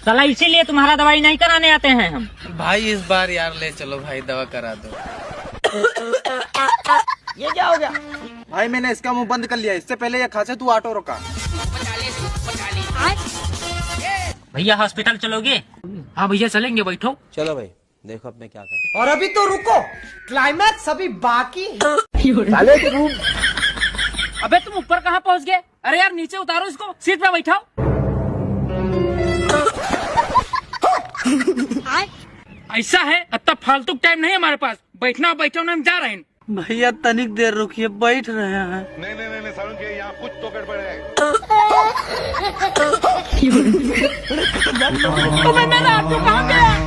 साला इसीलिए तुम्हारा दवाई नहीं कराने आते हैं हम। भाई इस बार यार ले चलो भाई, दवा करा दो। ये क्या हो गया? भाई मैंने इसका मुंह बंद कर लिया, इससे पहले ये खांसे तू ऑटो रोका। भैया हॉस्पिटल चलोगे? हाँ भैया चलेंगे, बैठो। चलो भाई, देखो अब मैं क्या करूं। और अभी तो रुको, क्लाइमैक्स अभी बाकी है। अबे तुम ऊपर कहाँ पहुँच गए? अरे यार नीचे उतारो इसको, सीट पे बैठाओ। ऐसा है, इतना फालतू टाइम नहीं हमारे पास, बैठना बैठो ना, हम जा रहे हैं। भैया तनिक देर रुकिए, बैठ रहे हैं। नहीं सारुण के यहाँ कुछ तो गड़बड़ है। मेरा ऑटो कहाँ गया?